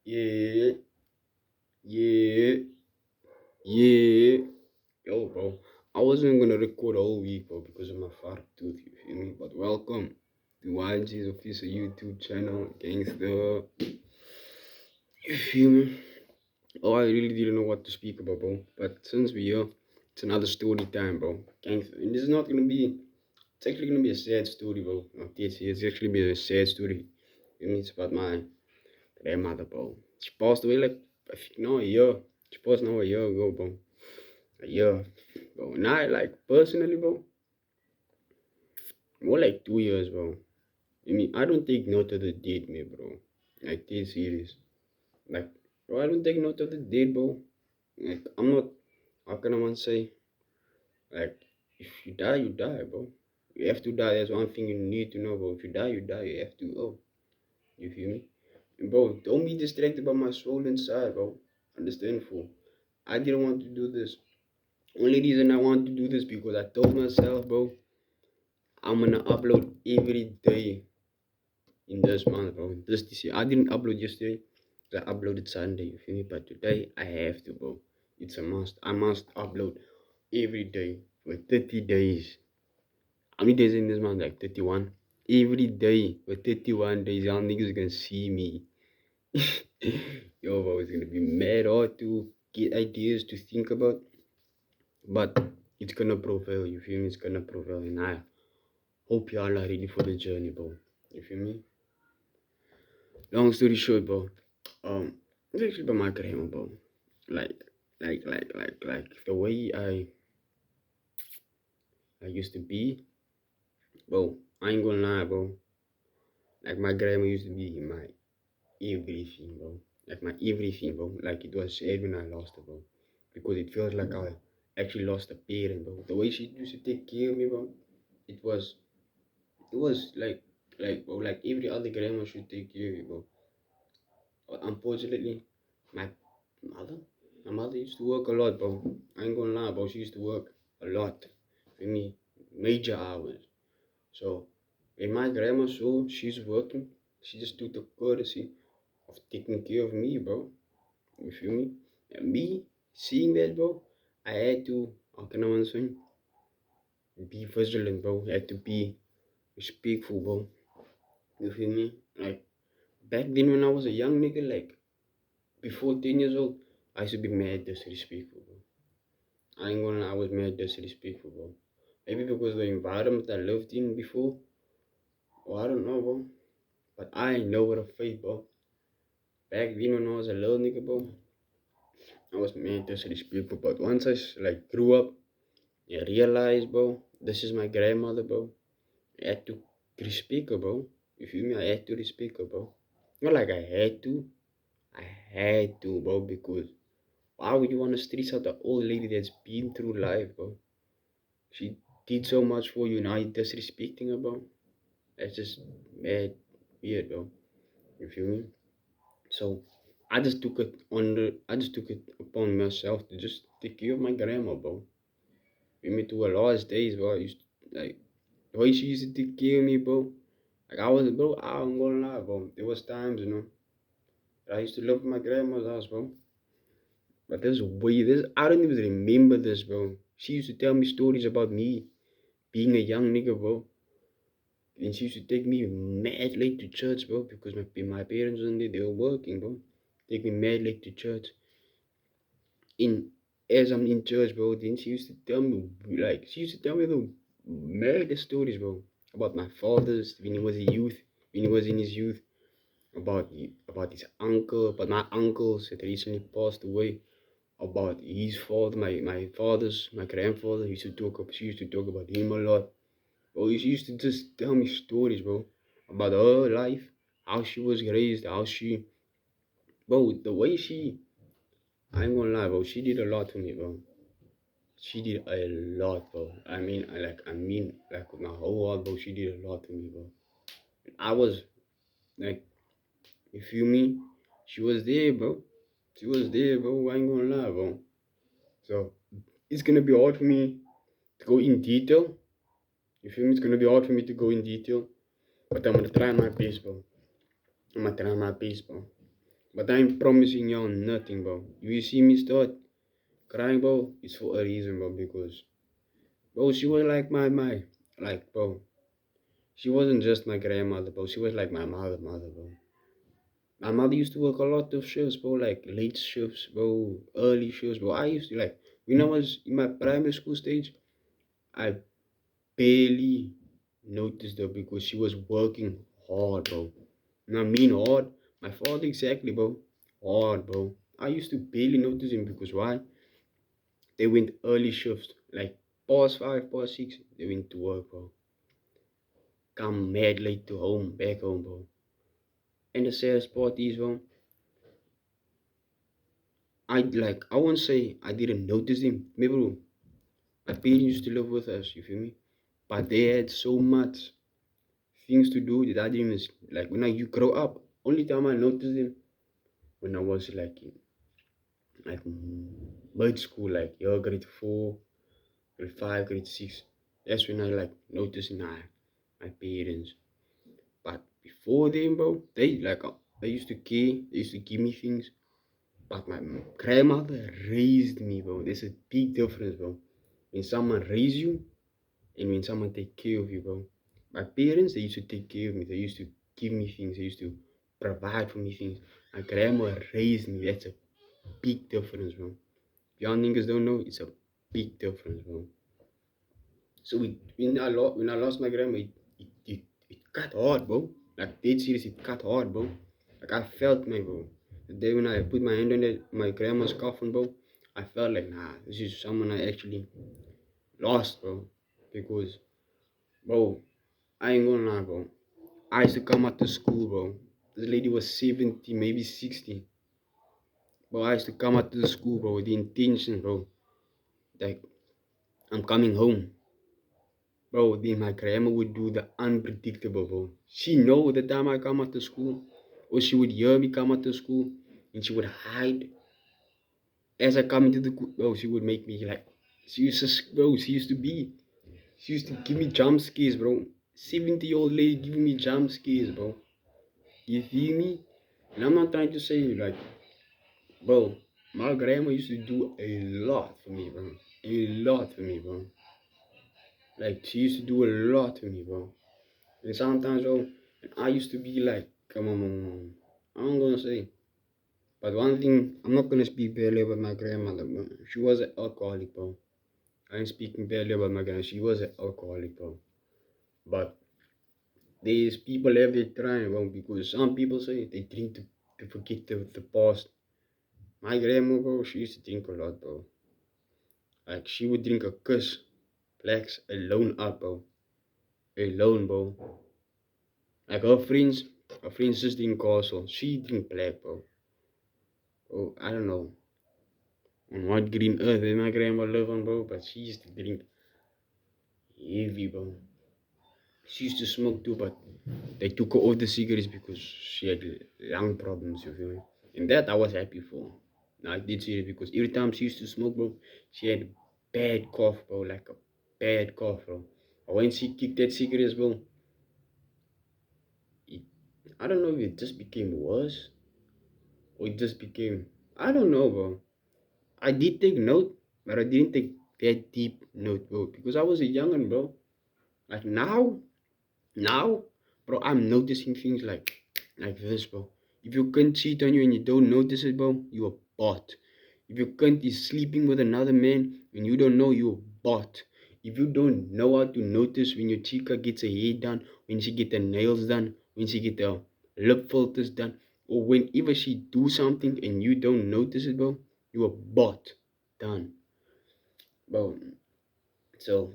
Yeah, yeah, yeah. Yo, bro. I wasn't gonna record all week, bro, because of my far tooth, you feel me? But welcome to YG's official YouTube channel, Gangster. You feel me? Oh, I really didn't know what to speak about, bro. But since we're here, it's another story time, bro. Gangster. And this is not gonna be, it's actually gonna be a sad story, bro. Not this, it's actually be a sad story. You know, it's about my grandmother, bro. She passed away like, I think, no, a year. She passed now a year ago, bro. A year, bro. And I, like, personally, bro, more like 2 years, bro. I mean, I don't take note of the date, me, bro. Like, this serious. Like, bro, I don't take note of the date, bro. Like, I'm not, how can I want to say? Like, if you die, you die, bro. You have to die. That's one thing you need to know, bro. If you die, you die. You have to, oh, you feel me? And, bro, don't be distracted by my swollen side, bro. Understand, fool. I didn't want to do this. Only reason I want to do this because I told myself, bro, I'm gonna upload every day in this month, bro. This year. I didn't upload yesterday. I uploaded Sunday, you feel me? But today I have to, bro. It's a must. I must upload every day for 30 days. How many days in this month? Like 31. Every day for 31 days, y'all niggas gonna see me. Yo, bro, it's gonna be mad hard to get ideas to think about. But it's gonna prevail, you feel me? It's gonna prevail. And I hope y'all are ready for the journey, bro. You feel me? Long story short, bro. It's actually about my grandma, bro. Like, like the way I used to be, bro. I ain't gonna lie, bro. Like my grandma used to be my everything, bro. Like my everything, bro. Like it was sad when I lost her, bro. Because it felt like I actually lost a parent, bro. The way she used to take care of me, bro. It was, it was bro, like every other grandma should take care of you, bro. But unfortunately, my mother, my mother used to work a lot, bro. I ain't gonna lie, bro. She used to work a lot for me, major hours. So when my grandma saw she's working, she just took the courtesy of taking care of me, bro. You feel me? And me seeing that, bro, I had to, how can I want to say, be vigilant, bro. I had to be respectful, bro. You feel me? Like back then when I was a young nigga, like before 10 years old, I used to be mad disrespectful, bro. I ain't gonna lie, I was mad disrespectful, bro. Maybe because the environment I lived in before, or I don't know, bro. But I ain't know what a faith, bro. Back then when I was a little nigga, bro, I was mad disrespectful. But once like grew up, I realized, bro, this is my grandmother, bro. I had to respect her, bro. You feel me? I had to respect her, bro. Not like I had to. I had to, bro, because why would you want to stress out the old lady that's been through life, bro? She did so much for you, now you disrespecting her, bro. That's just mad weird, bro. You feel me? So I just took it upon myself to just take care of my grandma, bro. With me to her last days, bro. I used to, like the way she used to take care of me, bro. Like I was, bro. I'm gonna lie, bro. There was times, that I used to live at my grandma's house, bro. But this I don't even remember this, bro. She used to tell me stories about me being a young nigga, bro. And she used to take me mad late to church, bro, because my parents wasn't there, they were working, bro. Take me mad late to church. In as I'm in church, bro, then she used to tell me she used to tell me the maddest stories, bro, about my father's when he was a youth, when he was in his youth, about his uncle, about my uncles that recently passed away, about his father, my grandfather. She used to talk about him a lot. Bro, she used to just tell me stories, bro, about her life, how she was raised, bro, the way I ain't gonna lie, bro, she did a lot for me, bro. She did a lot, bro. Like, with my whole heart, bro, she did a lot for me, bro. I was, like, you feel me? She was there, bro. She was there, bro. I ain't gonna lie, bro. So, it's gonna be hard for me to go in detail. You feel me? It's gonna be hard for me to go in detail. But I'm gonna try my best, bro. I'm gonna try my best, bro. But I'm promising y'all nothing, bro. If you see me start crying, bro, it's for a reason, bro. Because, bro, she was like bro, she wasn't just my grandmother, bro. She was like my mother, bro. My mother used to work a lot of shifts, bro, like late shifts, bro, early shifts, bro. I used to like when I was in my primary school stage, I barely noticed her because she was working hard, bro. And I mean hard. My father exactly, bro. Hard, bro. I used to barely notice him because why? They went early shifts, like past 5, past 6, they went to work, bro. Come mad late to home, back home, bro. And the saddest part is, bro, I won't say I didn't notice him. Maybe, bro, my parents used to live with us, you feel me? But they had so much things to do that I didn't even, like, when you grow up, only time I noticed him when I was like in, like mid school, like grade 4, grade 5, grade 6. That's when I like noticed my parents. But before then, bro, they used to care, they used to give me things. But my grandmother raised me, bro. There's a big difference, bro. When someone raised you and when someone take care of you, bro. My parents, they used to take care of me. They used to give me things. They used to provide for me things. My grandma raised me. That's a big difference, bro. Young niggas don't know, it's a big difference, bro. So when I lost my grandma, it cut hard, bro. Like dead serious, it cut hard, bro. Like I felt my bro. The day when I put my hand on my grandma's coffin, bro, I felt like nah, this is someone I actually lost, bro. Because, bro, I ain't gonna lie, bro. I used to come out to school, bro. This lady was 70, maybe 60. Bro, I used to come out to the school, bro, with the intention, bro. Like, I'm coming home. Bro, then my grandma would do the unpredictable, bro. She know the time I come out to school, or she would hear me come out to school, and she would hide. As I come into the bro, she would make me like, she used to give me jump scares, bro. 70-year-old lady giving me jump scares, bro. You feel me? And I'm not trying to say, like, bro, my grandma used to do a lot for me, bro. A lot for me, bro. Like, she used to do a lot for me, bro. And sometimes, bro, I used to be like, come on, I'm gonna say. But one thing, I'm not gonna speak badly about my grandmother, bro. She was an alcoholic, bro. I ain't speaking badly about my grandmother. She was an alcoholic, bro. But these people have their time, bro, because some people say they drink to forget the past. My grandma, bro, she used to drink a lot, bro. Like, she would drink a kiss, blacks, alone up, bro. Alone, bro. Like, her friends just drink castle. She drink black, bro. Oh, I don't know on what green earth did my grandma live on, bro, but she used to drink heavy, bro. She used to smoke too, but they took her off the cigarettes because she had lung problems, you feel me? And that I was happy for. I did see it because every time she used to smoke, bro, she had bad cough, bro, like a bad cough, bro. But when she kicked that cigarettes, bro, it, I don't know if it just became worse or it just became, I don't know, bro. I did take note, but I didn't take that deep note, bro, because I was a youngin', bro. Like now, bro, I'm noticing things like this, bro. If your cunt cheat on you and you don't notice it, bro, you a bot. If your cunt is sleeping with another man and you don't know, you a bot. If you don't know how to notice when your chica gets her hair done, when she get her nails done, when she get her lip filters done, or whenever she do something and you don't notice it, bro, you a bot. Done. Bro, so,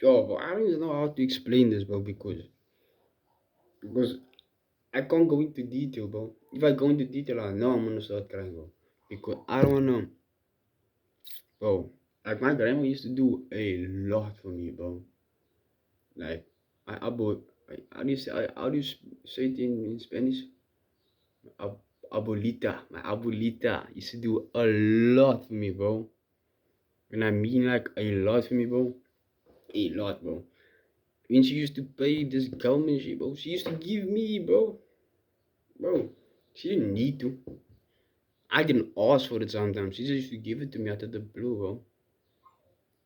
yo, bro, I don't even know how to explain this, bro, because I can't go into detail, bro. If I go into detail, I know I'm gonna start crying, bro. Because I don't wanna, bro. Like my grandma used to do a lot for me, bro. Like I abo, how do you say it in Spanish? Ab, abuelita, my abuelita used to do a lot for me, bro. And I mean like a lot for me, bro. A lot, bro. When she used to pay this government shit, bro, she used to give me, bro. Bro, She didn't need to. I didn't ask for it sometimes. She just used to give it to me out of the blue, bro.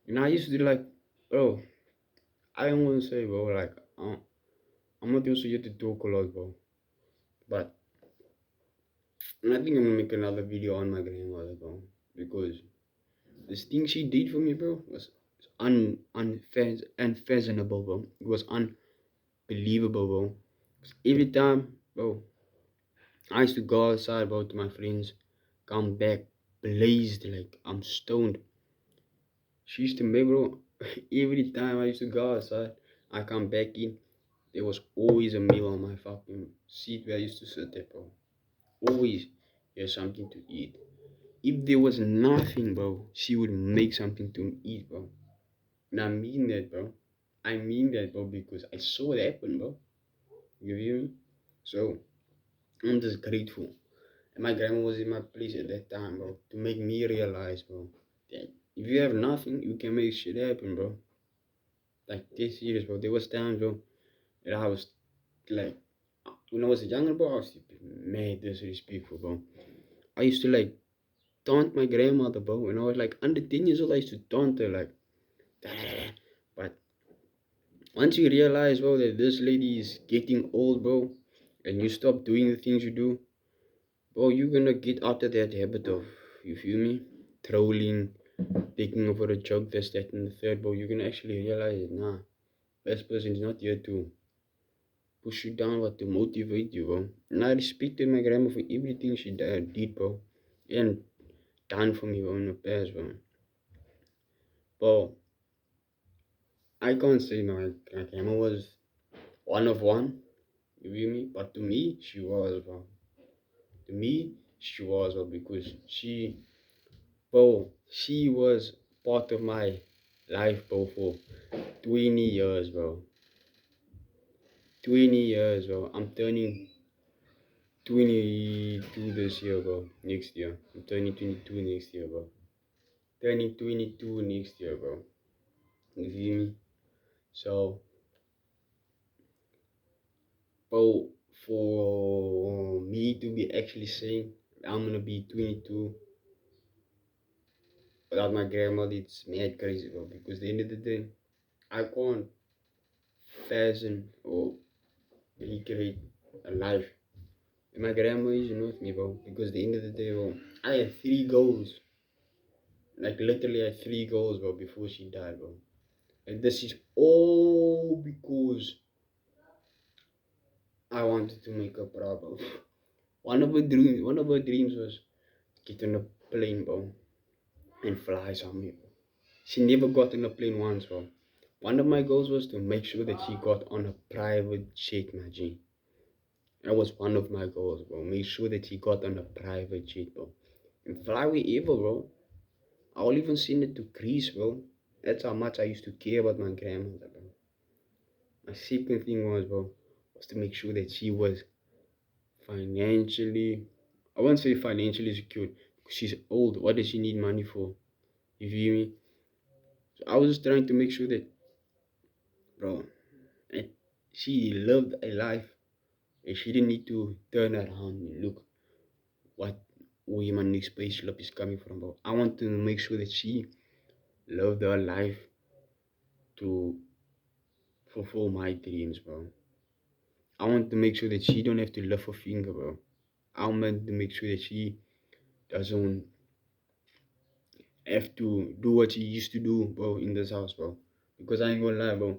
And I used to be like, bro, I don't want to say, bro, like, I'm not also here to talk a lot, bro. But I think I'm gonna make another video on my grandmother, bro. Because this thing she did for me, bro, was unfathomable, bro. It was unbelievable, bro. 'Cause every time, bro, I used to go outside, bro, to my friends, come back blazed, like I'm stoned. She used to make, bro, every time I used to go outside, I come back in, there was always a meal on my fucking seat where I used to sit there, bro. Always there's something to eat. If there was nothing, bro, she would make something to eat, bro. And I mean that, bro. I mean that, bro, because I saw it happen, bro. You hear me? So, I'm just grateful. And my grandma was in my place at that time, bro, to make me realize, bro, that if you have nothing, you can make shit happen, bro. Like, this serious, bro. There was times, bro, that I was, like, when I was younger, bro, I was mad disrespectful, bro. I used to, like, taunt my grandmother, bro. When I was, like, under 10 years old, I used to taunt her, like, but once you realize, bro, that this lady is getting old, bro, and you stop doing the things you do, bro, you're gonna get out of that habit of, you feel me, trolling, taking over a joke, this, that, and the third, bro. You're gonna actually realize, nah, this person is not here to push you down, but to motivate you, bro. And I respected my grandma for everything she did, bro, and done for me, bro, in the past, bro. Bro, I can't say my grandma was one of one, you feel me? But to me, she was, bro. To me, she was, bro, because she was part of my life, bro, for 20 years, bro. 20 years, bro. I'm turning 22 this year, bro. Next year. I'm turning 22 next year, bro. Turning 22 next year, bro. You feel me? So, bro, for me to be actually saying I'm gonna be 22 without my grandmother, it's mad crazy, bro. Because at the end of the day, I can't fasten or recreate a life. And my grandma isn't with me, bro. Because at the end of the day, bro, I had 3 goals. Like literally, I had 3 goals, bro, before she died, bro. And this is all because I wanted to make her proud, bro. One of her dreams was get on a plane, bro, and fly somewhere, bro. She never got on a plane once, bro. One of my goals was to make sure that she got on a private jet, my G. That was one of my goals, bro. Make sure that she got on a private jet, bro. And fly wherever, bro. I'll even send it to Greece, bro. That's how much I used to care about my grandmother, bro. My second thing was to make sure that she was financially, I won't say financially secured, because she's old. What does she need money for? You feel me? So I was just trying to make sure that, bro, and she lived a life and she didn't need to turn around and look what where my next spaceship is coming from, bro. I want to make sure that she lived her life to fulfill my dreams, bro. I want to make sure that she don't have to lift her finger, bro. I want to make sure that she doesn't have to do what she used to do, bro, in this house, bro. Because I ain't gonna lie, bro.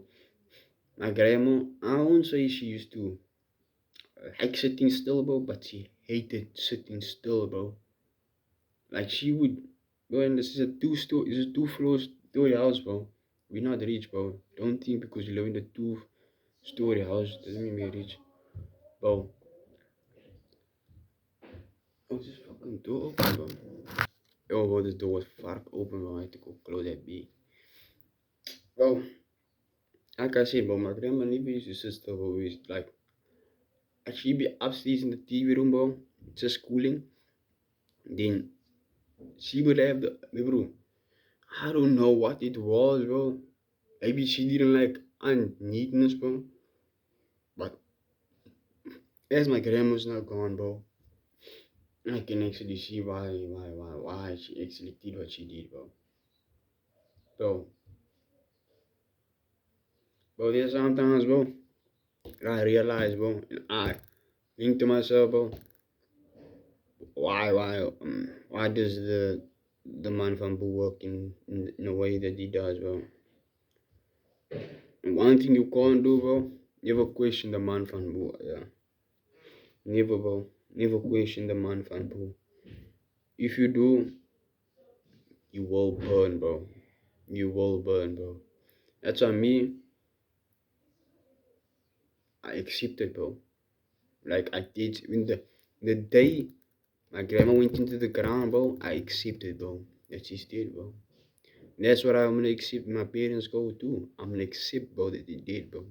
My grandma, I won't say she used to like sitting still, bro, but she hated sitting still, bro. Like she would, bro, and this is a it's a 2 floor story house, bro. We're not rich, bro. Don't think because you live in a 2 story house doesn't mean we're rich, bro. Oh, this fucking door open, bro. Oh, bro, this door was fuck open, bro. I had to go close that big. Bro, like I said, bro, my grandma never used to sit still, bro. We used, like, actually be upstairs in the TV room, bro, just cooling. Then she would have bro, I don't know what it was, bro. Maybe she didn't like unneatness, bro. But as my grandma's now gone, bro, I can actually see why she actually did what she did, bro. Bro, there's sometimes, bro, I realize, bro, and I think to myself, bro, why does the man from Boo work in a way that he does, bro? And one thing you can't do, bro, never question the man from Boo, yeah. Never, bro. Never question the man from Boo. If you do, you will burn, bro. You will burn, bro. That's on me. I accepted, bro. Like I did when the day my grandma went into the ground, bro. I accepted, bro. That she's dead, bro. That's what I'm gonna accept. My parents go too. I'm gonna accept, bro, that they did, bro.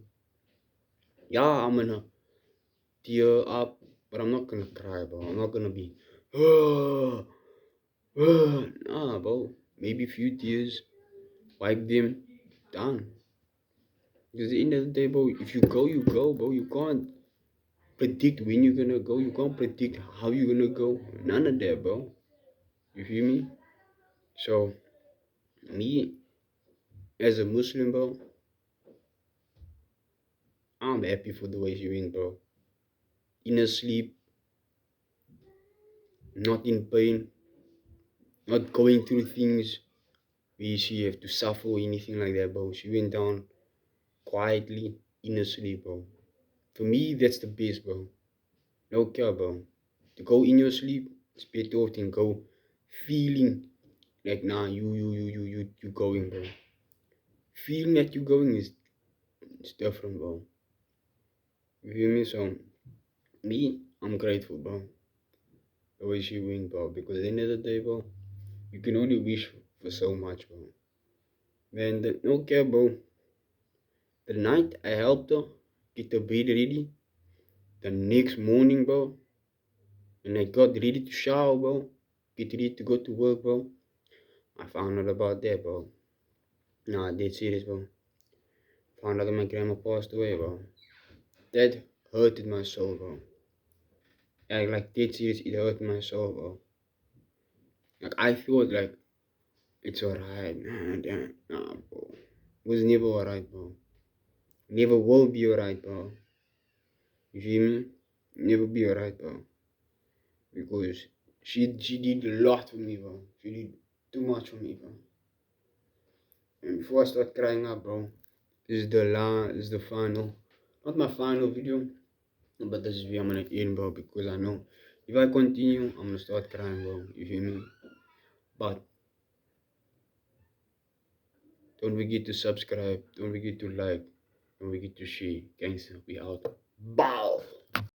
Yeah, I'm gonna tear up, but I'm not gonna cry, bro. I'm not gonna be, oh, nah, bro. Maybe a few tears, wipe them, done. Because at the end of the day, bro, if you go, bro. You can't predict when you're gonna go. You can't predict how you're gonna go. None of that, bro. You feel me? So, me, as a Muslim, bro, I'm happy for the way she went, bro. In her sleep, not in pain, not going through things where she have to suffer or anything like that, bro. She went down quietly in her sleep, bro. For me, that's the best, bro. No care, bro. To go in your sleep, it's better than go feeling like, nah, you going, bro. Feeling that you going is it's different, bro. You feel me? So, me, I'm grateful, bro. The way she went, bro. Because at the end of the day, bro, you can only wish for so much, bro. Man, no care, bro. The night I helped her get the bed ready, the next morning, bro, and I got ready to shower, bro, get ready to go to work, bro, I found out about that, bro. Nah, dead serious, bro. Found out that my grandma passed away, bro. That hurted my soul, bro. Like dead serious, it hurt my soul, bro. Like I thought like it's alright, nah, bro. It was never alright, bro. Never will be alright, bro. You feel me? Never be alright, bro. Because she did a lot for me, bro. She did too much for me, bro. And before I start crying up, bro, this is the final, not my final video, but this is where I'm gonna end, bro, because I know if I continue, I'm gonna start crying, bro. You feel me? But don't forget to subscribe, don't forget to like, don't forget to share. Gangster, we out. Bow!